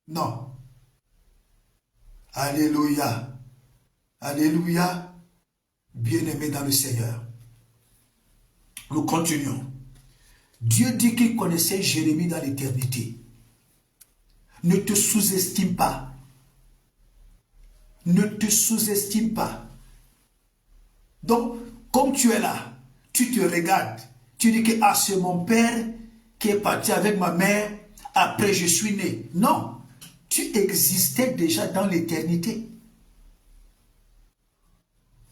Non. Alléluia. Alléluia. Bien-aimé dans le Seigneur. Nous continuons. Dieu dit qu'il connaissait Jérémie dans l'éternité. Ne te sous-estime pas. Ne te sous-estime pas. Donc, comme tu es là, tu te regardes. Tu dis que ah, c'est mon père qui est parti avec ma mère. Après, je suis né. Non. Tu existais déjà dans l'éternité.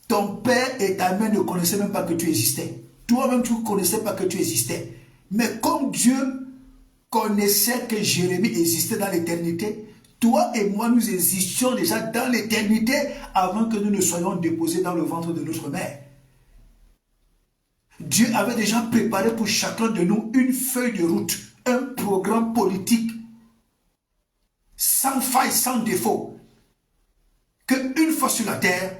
Ton père et ta mère ne connaissaient même pas que tu existais. Toi-même, tu ne connaissais pas que tu existais. Mais comme Dieu connaissait que Jérémie existait dans l'éternité, toi et moi, nous existions déjà dans l'éternité avant que nous ne soyons déposés dans le ventre de notre mère. Dieu avait déjà préparé pour chacun de nous une feuille de route, un programme politique sans faille, sans défaut. Qu'une fois sur la terre,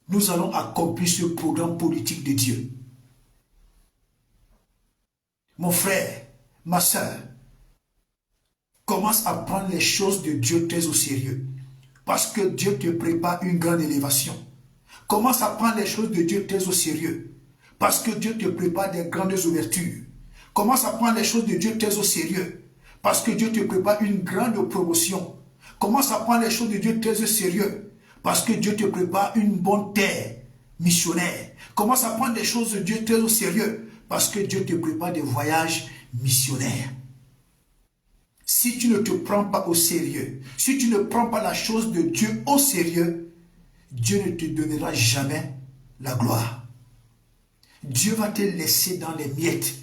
nous allons accomplir ce programme politique de Dieu. Mon frère, ma soeur, commence à prendre les choses de Dieu très au sérieux. Parce que Dieu te prépare une grande élévation. Commence à prendre les choses de Dieu très au sérieux. Parce que Dieu te prépare des grandes ouvertures. Commence à prendre les choses de Dieu très au sérieux. Parce que Dieu te prépare une grande promotion. Commence à prendre les choses de Dieu très au sérieux. Parce que Dieu te prépare une bonne terre missionnaire. Commence à prendre les choses de Dieu très au sérieux. Parce que Dieu te prépare des voyages missionnaires. Si tu ne te prends pas au sérieux, si tu ne prends pas la chose de Dieu au sérieux, Dieu ne te donnera jamais la gloire. Dieu va te laisser dans les miettes.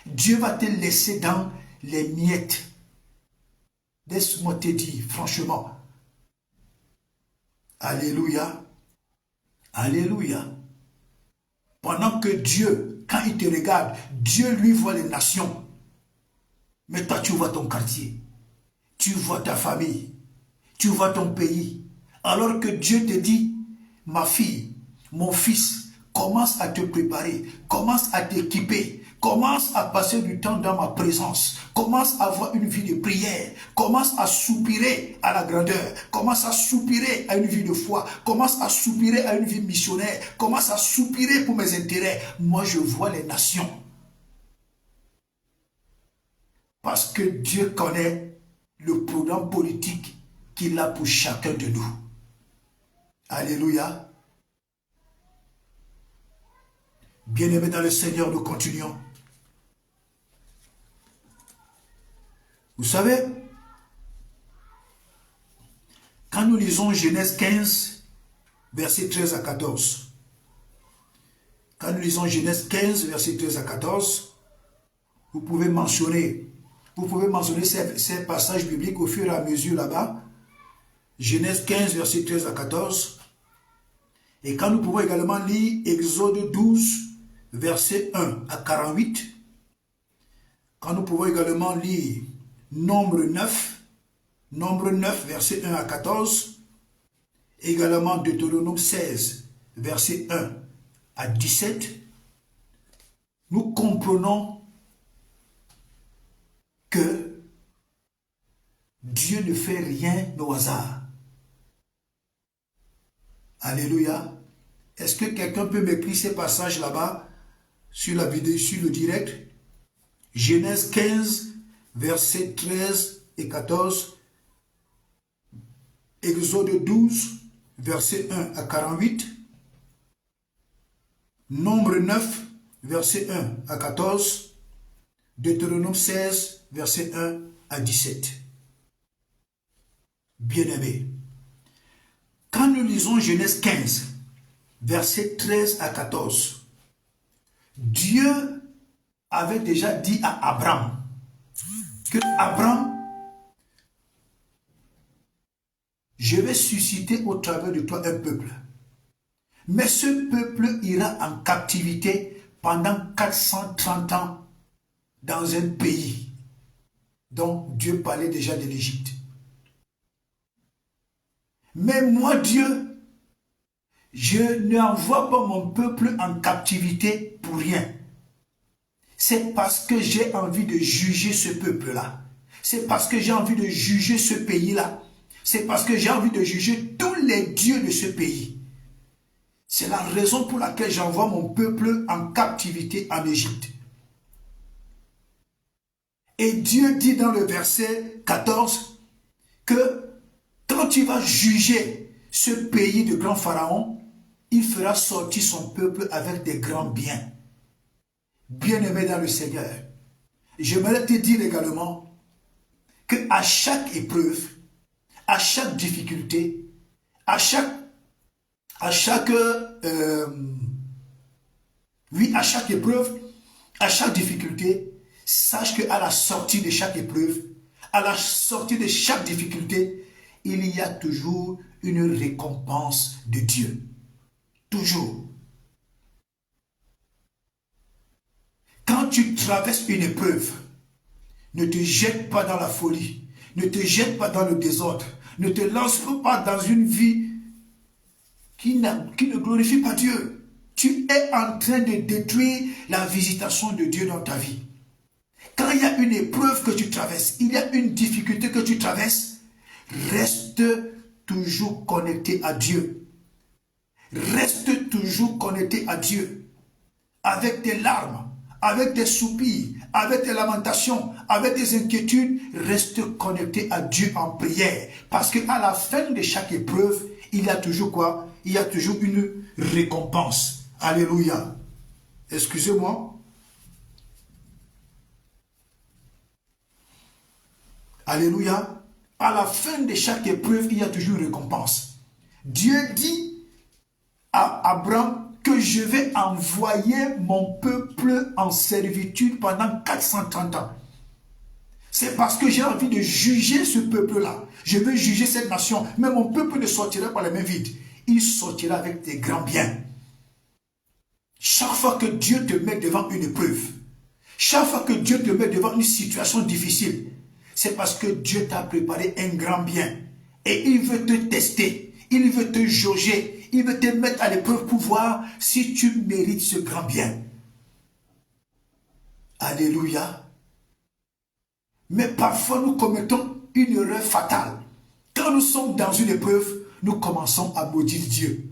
Dieu va te laisser dans les miettes. Laisse-moi te dire, franchement. Alléluia. Alléluia. Pendant que Dieu, quand il te regarde, Dieu lui voit les nations. Mais toi, tu vois ton quartier. Tu vois ta famille. Tu vois ton pays. Alors que Dieu te dit, ma fille, mon fils, commence à te préparer. Commence à t'équiper. Commence à passer du temps dans ma présence. Commence à avoir une vie de prière. Commence à soupirer à la grandeur. Commence à soupirer à une vie de foi. Commence à soupirer à une vie missionnaire. Commence à soupirer pour mes intérêts. Moi, je vois les nations. Parce que Dieu connaît le programme politique qu'il a pour chacun de nous. Alléluia. Bien-aimés dans le Seigneur, nous continuons. Vous savez, quand nous lisons Genèse 15, versets 13 à 14, quand nous lisons Genèse 15, versets 13 à 14, vous pouvez mentionner ces passages bibliques au fur et à mesure là-bas. Genèse 15, versets 13 à 14. Et quand nous pouvons également lire Exode 12, versets 1 à 48. Quand nous pouvons également lire Nombre 9, versets 1 à 14. Également Deutéronome 16, versets 1 à 17. Nous comprenons que Dieu ne fait rien au hasard. Alléluia. Est-ce que quelqu'un peut m'écrire ces passages là-bas sur la vidéo, sur le direct? Genèse 15, versets 13 et 14. Exode 12, versets 1 à 48. Nombre 9, versets 1 à 14. Deutéronome 16, versets 1 à 17. Bien-aimés, quand nous lisons Genèse 15, versets 13 à 14, Dieu avait déjà dit à Abraham que Abraham, je vais susciter au travers de toi un peuple. Mais ce peuple ira en captivité pendant 430 ans dans un pays dont Dieu parlait déjà de l'Égypte. Mais moi, Dieu, je n'envoie pas mon peuple en captivité pour rien. C'est parce que j'ai envie de juger ce peuple-là. C'est parce que j'ai envie de juger ce pays-là. C'est parce que j'ai envie de juger tous les dieux de ce pays. C'est la raison pour laquelle j'envoie mon peuple en captivité en Égypte. Et Dieu dit dans le verset 14 que quand tu vas juger ce pays de grand pharaon, il fera sortir son peuple avec des grands biens. Bien-aimé dans le Seigneur, j'aimerais te dire également qu'à chaque épreuve, à chaque difficulté, à chaque épreuve, à chaque difficulté, sache qu'à la sortie de chaque épreuve, à la sortie de chaque difficulté, il y a toujours une récompense de Dieu. Toujours. Quand tu traverses une épreuve, ne te jette pas dans la folie, ne te jette pas dans le désordre, ne te lance pas dans une vie qui ne glorifie pas Dieu. Tu es en train de détruire la visitation de Dieu dans ta vie. Quand il y a une épreuve que tu traverses, il y a une difficulté que tu traverses, reste toujours connecté à Dieu. Reste toujours connecté à Dieu. Avec tes larmes, avec tes soupirs, avec tes lamentations, avec tes inquiétudes, reste connecté à Dieu en prière. Parce qu'à la fin de chaque épreuve, il y a toujours quoi? Il y a toujours une récompense. Alléluia. Excusez-moi. Alléluia. À la fin de chaque épreuve, il y a toujours une récompense. Dieu dit à Abraham que je vais envoyer mon peuple en servitude pendant 430 ans. C'est parce que j'ai envie de juger ce peuple-là. Je veux juger cette nation. Mais mon peuple ne sortira pas les mains vides. Il sortira avec des grands biens. Chaque fois que Dieu te met devant une épreuve, chaque fois que Dieu te met devant une situation difficile, c'est parce que Dieu t'a préparé un grand bien. Et il veut te tester. Il veut te jauger. Il veut te mettre à l'épreuve pour voir si tu mérites ce grand bien. Alléluia. Mais parfois nous commettons une erreur fatale. Quand nous sommes dans une épreuve, nous commençons à maudire Dieu.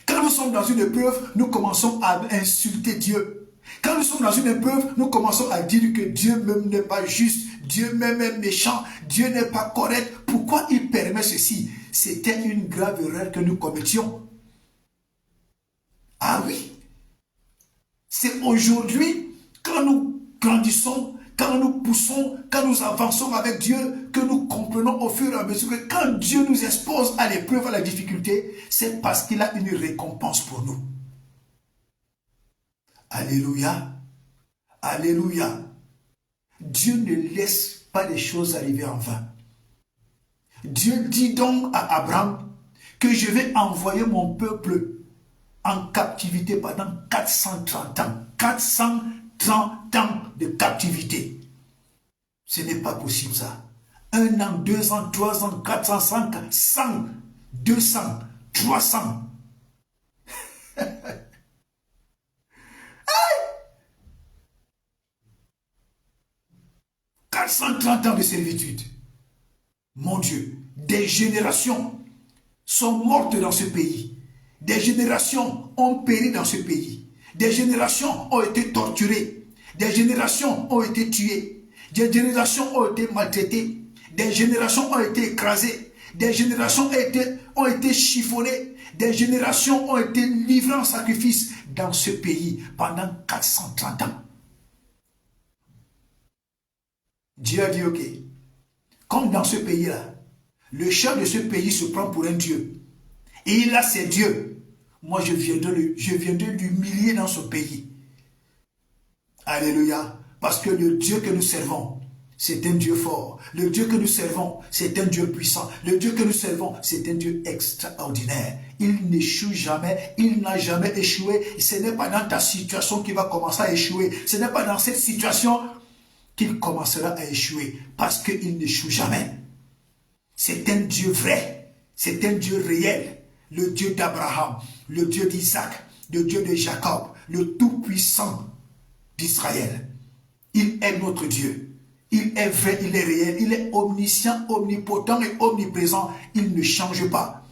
Quand nous sommes dans une épreuve, nous commençons à insulter Dieu. Quand nous sommes dans une épreuve, nous commençons à dire que Dieu même n'est pas juste, Dieu même est méchant, Dieu n'est pas correct. Pourquoi il permet ceci? C'était une grave erreur que nous commettions. Ah oui, c'est aujourd'hui, quand nous grandissons, quand nous poussons, quand nous avançons avec Dieu, que nous comprenons au fur et à mesure que quand Dieu nous expose à l'épreuve, à la difficulté, c'est parce qu'il a une récompense pour nous. Alléluia. Alléluia. Dieu ne laisse pas les choses arriver en vain. Dieu dit donc à Abraham que je vais envoyer mon peuple en captivité pendant 430 ans. 430 ans de captivité. Ce n'est pas possible ça. 1 an, 2 ans, 3 ans, 400, 500, 100, 200, 300. 430 ans de servitude. Mon Dieu, des générations sont mortes dans ce pays. Des générations ont péri dans ce pays. Des générations ont été torturées. Des générations ont été tuées. Des générations ont été maltraitées. Des générations ont été écrasées. Des générations ont été chiffonnées. Des générations ont été livrées en sacrifice dans ce pays pendant 430 ans. Dieu a dit ok. Comme dans ce pays-là, le chef de ce pays se prend pour un dieu. Et il a ses dieux. Moi, je viendrai l'humilier dans ce pays. Alléluia. Parce que le Dieu que nous servons, c'est un Dieu fort. Le Dieu que nous servons, c'est un Dieu puissant. Le Dieu que nous servons, c'est un Dieu extraordinaire. Il n'échoue jamais. Il n'a jamais échoué. Ce n'est pas dans ta situation qu'il va commencer à échouer. Ce n'est pas dans cette situation qu'il commencera à échouer. Parce qu'il n'échoue jamais. C'est un Dieu vrai. C'est un Dieu réel. Le Dieu d'Abraham, le Dieu d'Isaac, le Dieu de Jacob, le Tout-Puissant d'Israël. Il est notre Dieu. Il est vrai, il est réel, il est omniscient, omnipotent et omniprésent. Il ne change pas.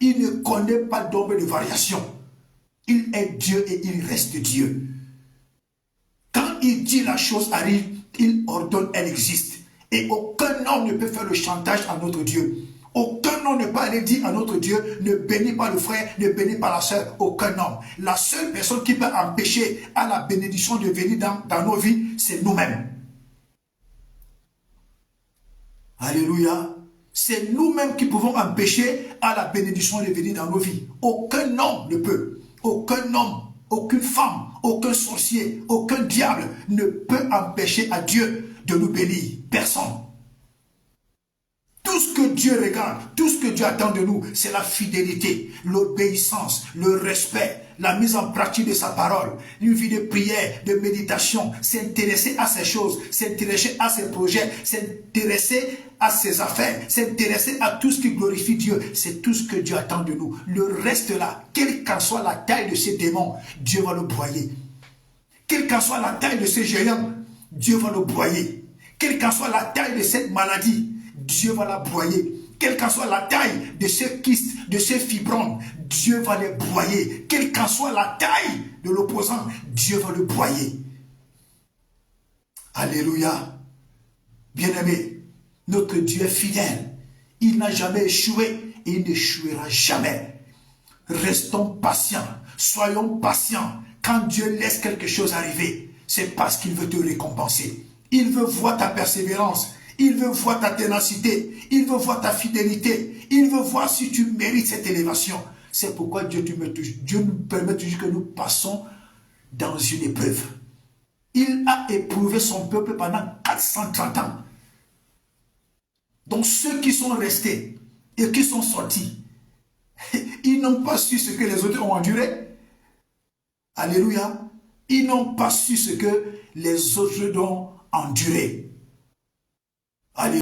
Il ne connaît pas d'ombre de variation. Il est Dieu et il reste Dieu. Quand il dit la chose arrive, il ordonne, elle existe. Et aucun homme ne peut faire le chantage à notre Dieu. Aucun homme ne peut aller dire à notre Dieu, ne bénis pas le frère, ne bénis pas la soeur. Aucun homme. La seule personne qui peut empêcher à la bénédiction de venir dans nos vies, c'est nous-mêmes. Alléluia. C'est nous-mêmes qui pouvons empêcher à la bénédiction de venir dans nos vies. Aucun homme ne peut. Aucun homme, aucune femme, aucun sorcier, aucun diable ne peut empêcher à Dieu de nous bénir. Personne. Tout ce que Dieu regarde, tout ce que Dieu attend de nous, c'est la fidélité, l'obéissance, le respect, la mise en pratique de sa parole, une vie de prière, de méditation, s'intéresser à ces choses, s'intéresser à ses projets, s'intéresser à ses affaires, s'intéresser à tout ce qui glorifie Dieu. C'est tout ce que Dieu attend de nous. Le reste là, quelle qu'en soit la taille de ces démons, Dieu va le broyer. Quelle qu'en soit la taille de ces géants, Dieu va le broyer. Quelle qu'en soit la taille de cette maladie, Dieu va la broyer. Quelle qu'en soit la taille de ces kystes, de ces fibromes, Dieu va les broyer. Quelle qu'en soit la taille de l'opposant, Dieu va le broyer. Alléluia. Bien-aimé, notre Dieu est fidèle. Il n'a jamais échoué et il n'échouera jamais. Restons patients. Soyons patients. Quand Dieu laisse quelque chose arriver, c'est parce qu'il veut te récompenser. Il veut voir ta persévérance. Il veut voir ta ténacité. Il veut voir ta fidélité. Il veut voir si tu mérites cette élévation. C'est pourquoi Dieu nous permet toujours que nous passons dans une épreuve. Il a éprouvé son peuple pendant 430 ans. Donc ceux qui sont restés et qui sont sortis, ils n'ont pas su ce que les autres ont enduré. Alléluia. Ils n'ont pas su ce que les autres ont enduré. Alléluia.